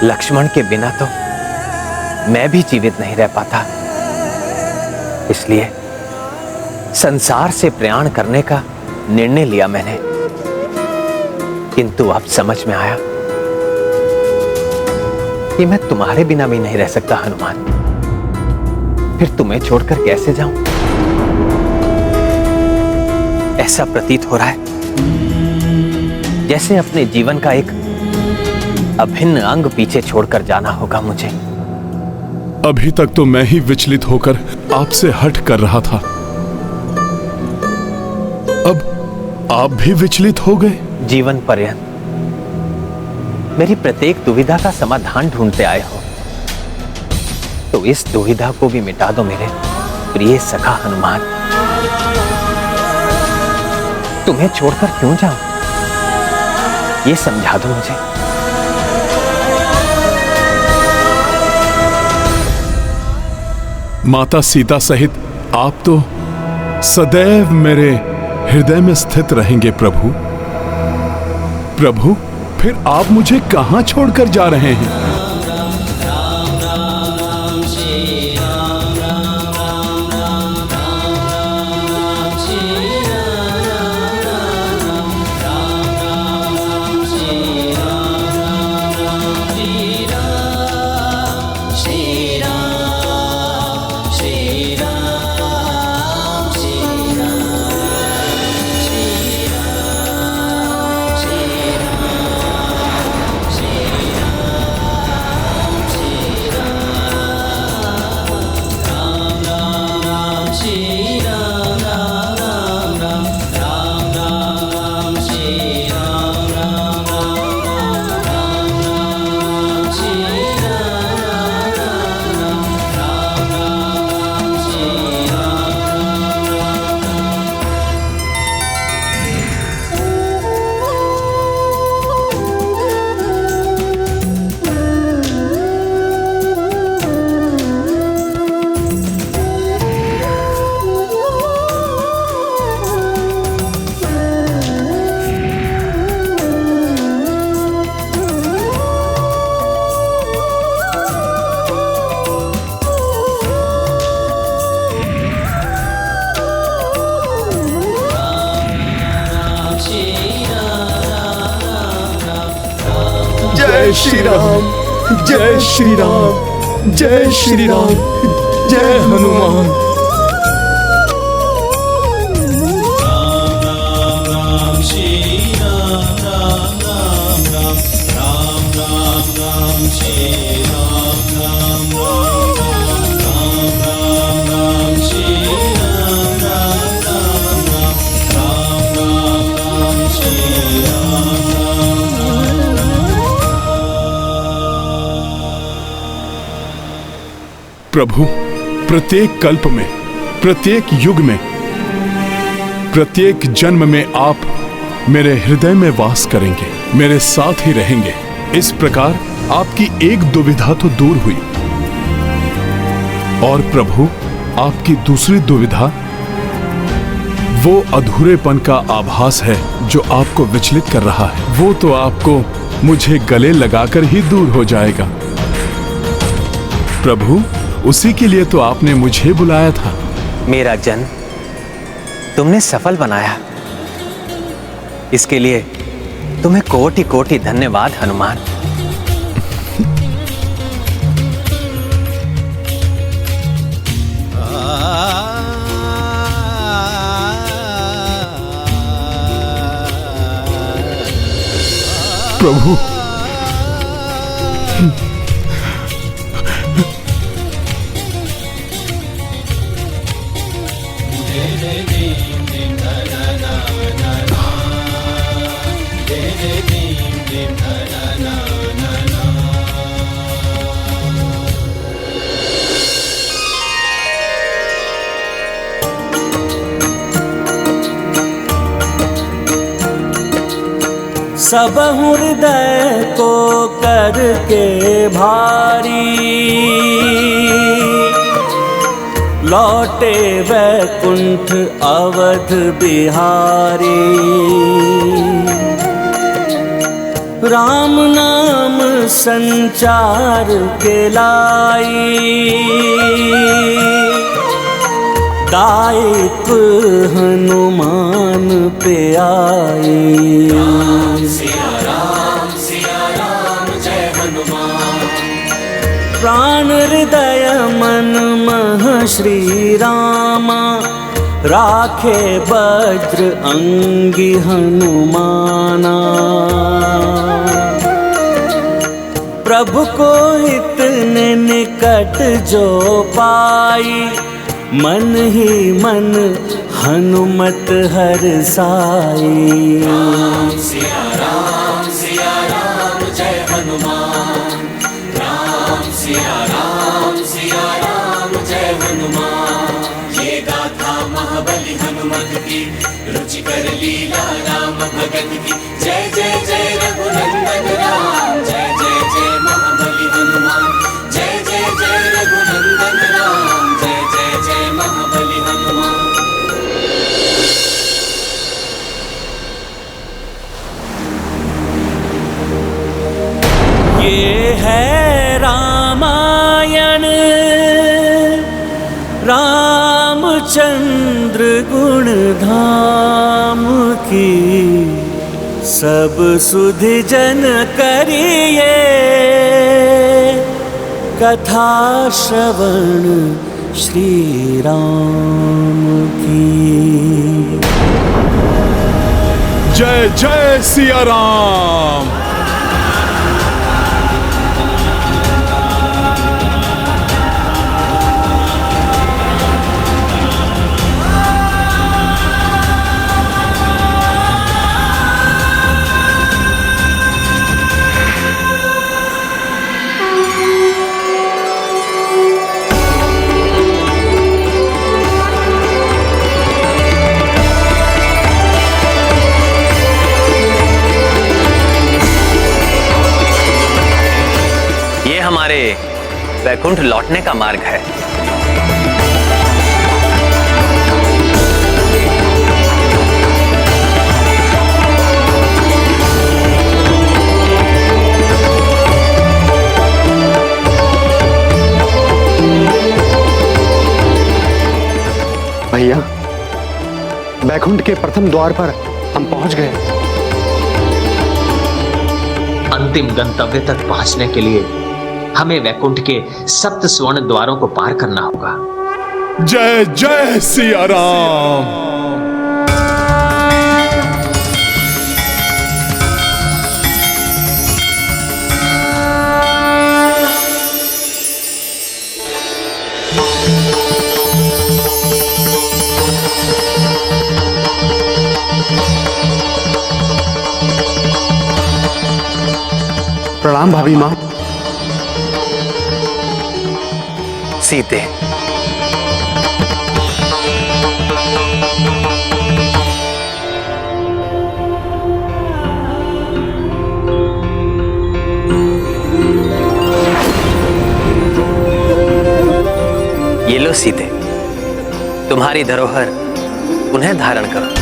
लक्ष्मण के बिना तो मैं भी जीवित नहीं रह पाता। इसलिए संसार से प्रयाण करने का निर्णय लिया मैंने। किंतु अब समझ में आया कि मैं तुम्हारे बिना भी नहीं रह सकता हनुमान। फिर तुम्हें छोड़कर कैसे जाऊं? ऐसा प्रतीत हो रहा है जैसे अपने जीवन का एक अभिन्न अंग पीछे छोड़कर जाना होगा मुझे। अभी तक तो मैं ही विचलित होकर आपसे हट कर रहा था, अब आप भी विचलित हो गए। जीवन पर्यंत मेरी प्रत्येक दुविधा का समाधान ढूंढते आए हो, तो इस दुविधा को भी मिटा दो मेरे प्रिय सखा हनुमान। तुम्हें छोड़कर क्यों जाऊं, ये समझा दो मुझे। माता सीता सहित आप तो सदैव मेरे हृदय में स्थित रहेंगे प्रभु। प्रभु, फिर आप मुझे कहां छोड़कर जा रहे हैं? जय श्री राम, जय श्री राम, जय श्री राम, जय हनुमान। प्रभु, प्रत्येक कल्प में, प्रत्येक युग में, प्रत्येक जन्म में आप मेरे हृदय में वास करेंगे, मेरे साथ ही रहेंगे। इस प्रकार आपकी एक दुविधा तो दूर हुई। और प्रभु, आपकी दूसरी दुविधा वो अधूरेपन का आभास है जो आपको विचलित कर रहा है। वो तो आपको मुझे गले लगाकर ही दूर हो जाएगा। प्रभु, उसी के लिए तो आपने मुझे बुलाया था। मेरा जन्म तुमने सफल बनाया, इसके लिए तुम्हें कोटि कोटि धन्यवाद हनुमान। प्रभु, सब हृदय को करके भारी, लौटे वैकुंठ अवध बिहारी। राम नाम संचार के लाई, दायित्व हनुमान पे आई। राम सिया राम जय हनुमान। प्राण हृदय मन मह श्री रामा, राखे वज्र अंगी हनुमाना। प्रभु को इतने निकट जो पाई, मन ही मन हनुमत हर साई। राम सिया राम जय हनुमान। राम सिया राम जय हनुमान। ये गाथा महाबली हनुमत की, रुचिकर लीला राम भगत की। जय जय जय रघुनंदन राम, जय जय जय महाबली हनुमान। जय जय जय रघुनंदन राम, जय जय जय महाबली हनुमान। ये है रामायण, रामचंद्र गुण धाम की। सब सुधि जन करिए, कथा श्रवण श्री राम की। जय जय सिया राम। हमारे वैकुंठ लौटने का मार्ग है। भैया, वैकुंठ के प्रथम द्वार पर हम पहुंच गए। अंतिम गंतव्य तक पहुंचने के लिए हमें वैकुंठ के 7 स्वर्ण द्वारों को पार करना होगा। जय जय सिया राम। प्रणाम भाभी माँ। सीते, ये लो सीते, तुम्हारी धरोहर उन्हें धारण करो।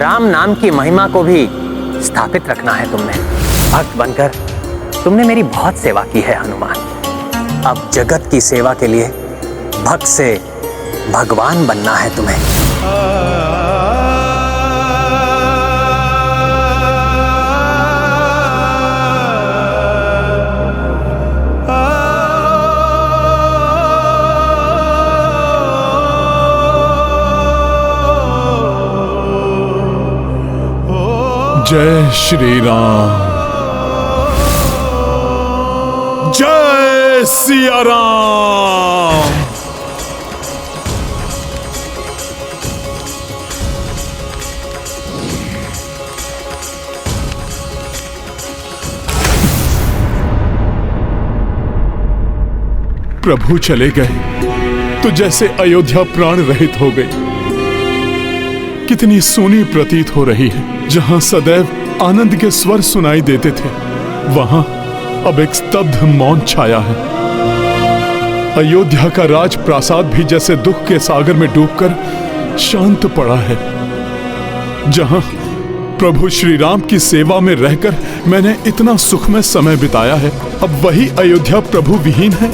राम नाम की महिमा को भी स्थापित रखना है तुमने। भक्त बनकर तुमने मेरी बहुत सेवा की है हनुमान। अब जगत की सेवा के लिए भक्त से भगवान बनना है तुम्हें। जय श्री राम, जय सिया राम। प्रभु चले गए तो जैसे अयोध्या प्राण रहित हो गई। कितनी सूनी प्रतीत हो रही है। जहां सदैव आनंद के स्वर सुनाई देते थे, वहां अब एक स्तब्ध मौन छाया है। अयोध्या का राज प्रासाद भी जैसे दुख के सागर में डूबकर शांत पड़ा है। जहां प्रभु श्री राम की सेवा में रहकर मैंने इतना सुखमय समय बिताया है, अब वही अयोध्या प्रभु विहीन है।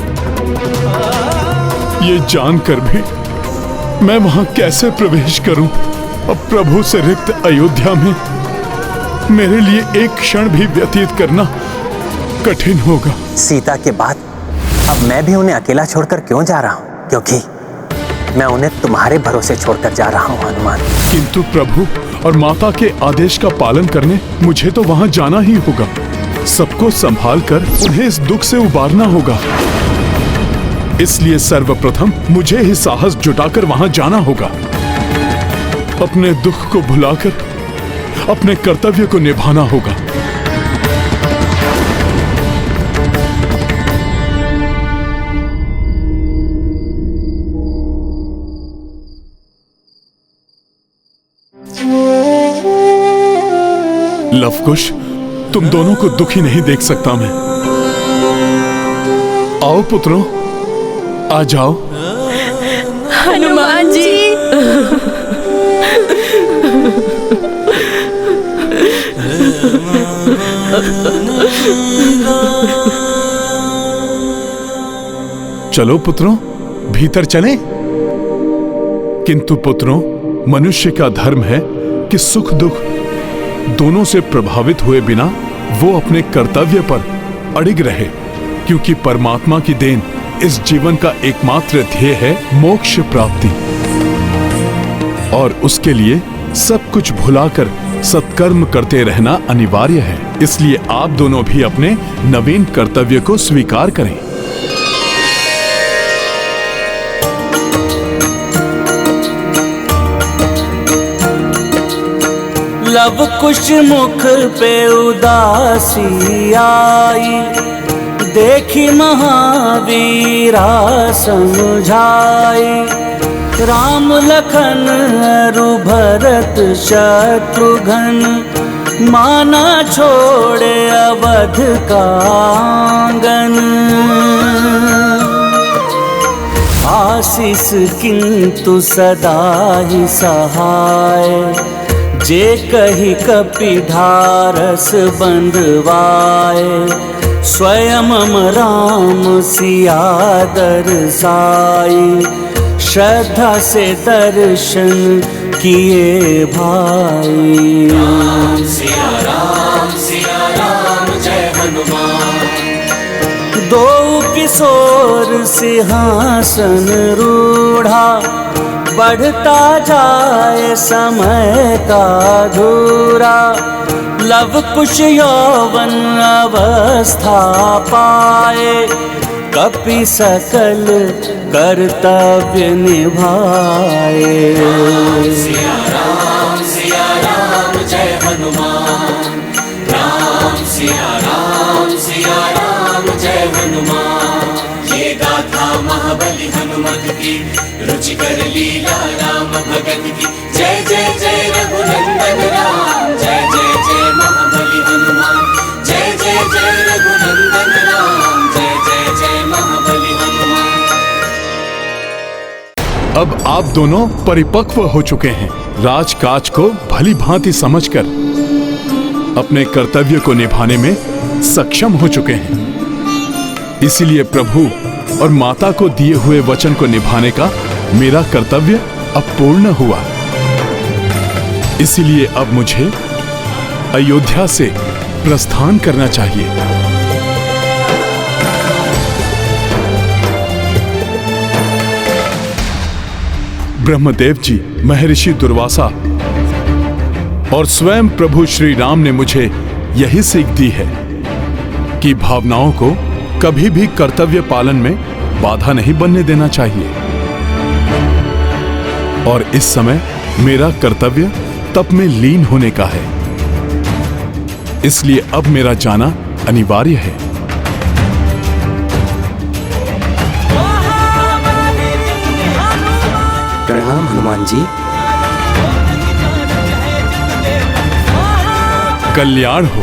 ये जानकर भी मैं वहां कैसे प्रवेश करूं? अब प्रभु से रिक्त अयोध्या में मेरे लिए एक क्षण भी व्यतीत करना कठिन होगा। सीता के बाद अब मैं भी उन्हें अकेला छोड़कर क्यों जा रहा हूं? क्योंकि मैं उन्हें तुम्हारे भरोसे छोड़कर जा रहा हूं हनुमान। किंतु प्रभु और माता के आदेश का पालन करने मुझे तो वहां जाना ही होगा। सबको संभाल कर उन्हें इस दुख से उबारना होगा। इसलिए सर्वप्रथम मुझे ही साहस जुटाकर वहां जाना होगा। अपने दुख को भुलाकर अपने कर्तव्य को निभाना होगा। लवकुश, तुम दोनों को दुखी नहीं देख सकता मैं। आओ पुत्रों, आ जाओ। हनुमान जी। चलो पुत्रों, भीतर चलें। किंतु पुत्रों, मनुष्य का धर्म है कि सुख दुख दोनों से प्रभावित हुए बिना वो अपने कर्तव्य पर अड़िग रहे, क्योंकि परमात्मा की देन इस जीवन का एकमात्र ध्येय है मोक्ष प्राप्ति। और उसके लिए सब कुछ भुलाकर सत्कर्म करते रहना अनिवार्य है। इसलिए आप दोनों भी अपने नवीन कर्तव्य को स्वीकार करें। लव कुश मुख पे उदासी आई, देखी महावीरा समझाई। राम लखन अरु भरत शत्रुघ्न, माना छोड़े अवध का आंगन। आशीष किंतु सदा ही सहाय, जे कही कपिढारस बंधवाए। स्वयं राम सिया दरसाई, श्रद्धा से दर्शन किए भाई। राम सिया राम जय हनुमान। दो किशोर सिंहासन रूढ़ा, बढ़ता जाए समय का धूरा। लव कुश यौवन अवस्था पाए, कपि सकल कर्तव्य निभाए। सिया राम जय हनुमान। राम सिया राम जय हनुमान। ये गाथा महाबली हनुमत की, रुचिकर लीला राम भगत की। जय जय जय रघुनंदन राम, जय जय जय महाबली हनुमान। जय जय जय रघुनंदन राम, जय जय जय महाबली हनुमान। अब आप दोनों परिपक्व हो चुके हैं, राजकाज को भली भांति समझकर अपने कर्तव्य को निभाने में सक्षम हो चुके हैं। इसीलिए प्रभु और माता को दिए हुए वचन को निभाने का मेरा कर्तव्य अब पूर्ण हुआ। इसीलिए अब मुझे अयोध्या से प्रस्थान करना चाहिए। ब्रह्मदेव जी, महर्षि दुर्वासा और स्वयं प्रभु श्री राम ने मुझे यही सीख दी है कि भावनाओं को कभी भी कर्तव्य पालन में बाधा नहीं बनने देना चाहिए। और इस समय मेरा कर्तव्य तप में लीन होने का है, इसलिए अब मेरा जाना अनिवार्य है। प्रणाम हनुमान जी। कल्याण हो।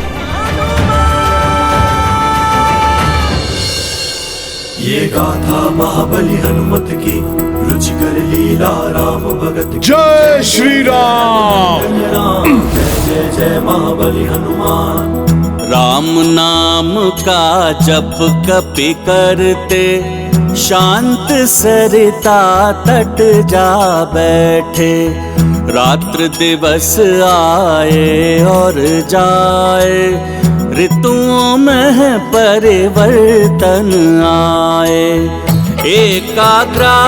ये गाथा महाबली हनुमत की, रुचिकर लीला राम भगत की। जय श्री राम। जय जय जय महाबली हनुमान। राम नाम का जप कपि करते, शांत सरिता तट जा बैठे। रात्र दिवस आए और जाए, ऋतुओं में परिवर्तन आए। एकाग्रा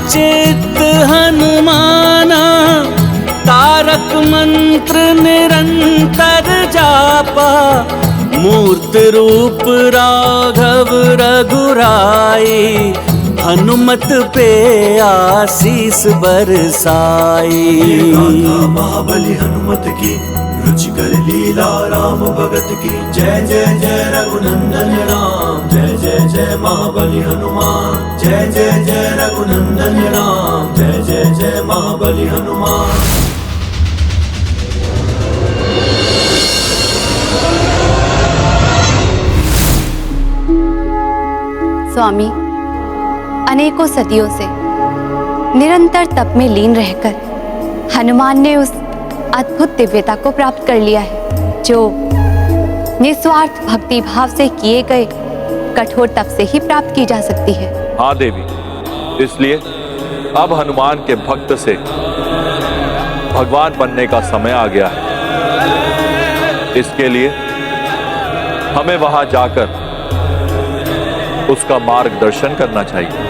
चित्त हनुमाना, तारक मंत्र निरंतर जापा। मूर्त रूप राघव रघुराई, हनुमत पे आशीष बरसाई। महाबली हनुमत की, रुचिकर लीला राम भगत की। जय जय जय रघुनंदन राम, जय जय जय महाबली हनुमान। जय जय जय रघुनंदन राम, जय जय जय महाबली हनुमान। स्वामी, अनेकों सदियों से निरंतर तप में लीन रहकर हनुमान ने उस अद्भुत दिव्यता को प्राप्त कर लिया है जो निस्वार्थ भक्ति भाव से किए गए कठोर तप से ही प्राप्त की जा सकती है। हाँ देवी, इसलिए अब हनुमान के भक्त से भगवान बनने का समय आ गया है। इसके लिए हमें वहां जाकर उसका मार्गदर्शन करना चाहिए।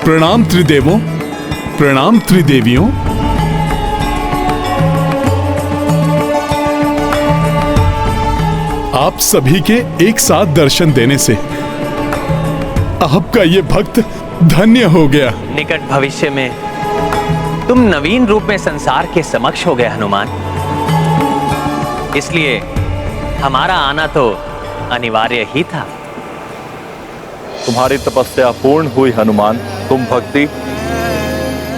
प्रणाम त्रिदेवों, प्रणाम त्रिदेवियों। आप सभी के एक साथ दर्शन देने से आपका ये भक्त धन्य हो गया। निकट भविष्य में तुम नवीन रूप में संसार के समक्ष हो गए हनुमान, इसलिए हमारा आना तो अनिवार्य ही था। तुम्हारी तपस्या पूर्ण हुई हनुमान। तुम भक्ति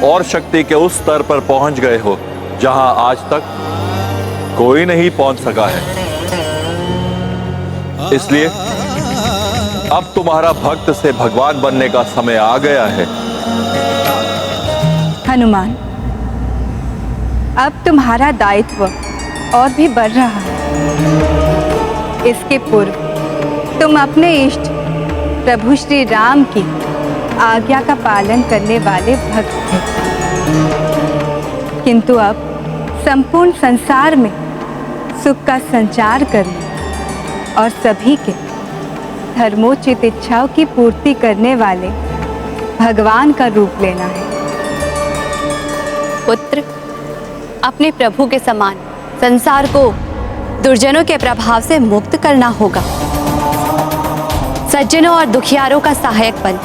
और शक्ति के उस स्तर पर पहुंच गए हो जहां आज तक कोई नहीं पहुंच सका है। इसलिए अब तुम्हारा भक्त से भगवान बनने का समय आ गया है। हनुमान, अब तुम्हारा दायित्व और भी बढ़ रहा है। इसके पूर्व तुम अपने इष्ट प्रभु श्री राम की आज्ञा का पालन करने वाले भक्त थे, किंतु अब संपूर्ण संसार में सुख का संचार करने और सभी के धर्मोचित इच्छाओं की पूर्ति करने वाले भगवान का रूप लेना है। पुत्र, अपने प्रभु के समान संसार को दुर्जनों के प्रभाव से मुक्त करना होगा। सज्जनों और दुखियारों का सहायक बन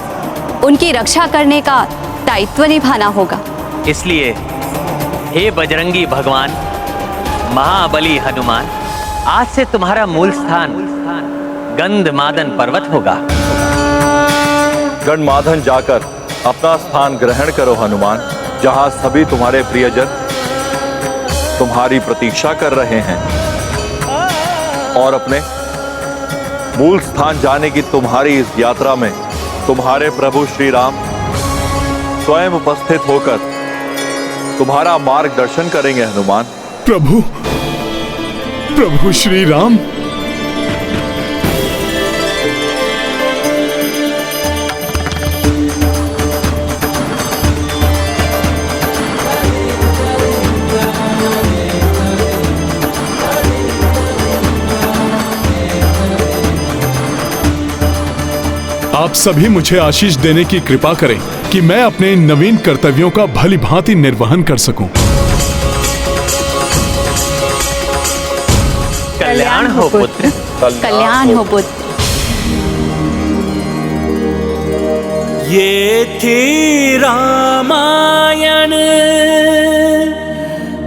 उनकी रक्षा करने का दायित्व निभाना होगा। इसलिए हे बजरंगी भगवान, महाबली हनुमान, आज से तुम्हारा मूल स्थान गंधमादन पर्वत होगा। गंधमादन जाकर अपना स्थान ग्रहण करो हनुमान, जहां सभी तुम्हारे प्रियजन तुम्हारी प्रतीक्षा कर रहे हैं और अपने मूल स्थान जाने की तुम्हारी इस यात्रा में तुम्हारे प्रभु श्री राम स्वयं उपस्थित होकर तुम्हारा मार्गदर्शन करेंगे हनुमान। प्रभु श्री राम। आप सभी मुझे आशीष देने की कृपा करें कि मैं अपने इन नवीन कर्तव्यों का भली भांति निर्वहन कर सकूं। कल्याण हो पुत्र, कल्याण हो पुत्र। ये थी रामायण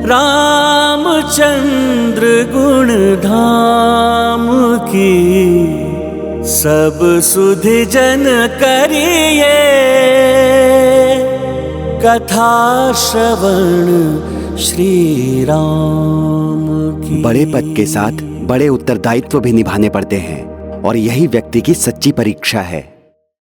रामचंद्र गुण धाम की, सब सुधि जन करिए कथा श्रवण श्री राम की। बड़े पद के साथ बड़े उत्तरदायित्व भी निभाने पड़ते हैं और यही व्यक्ति की सच्ची परीक्षा है।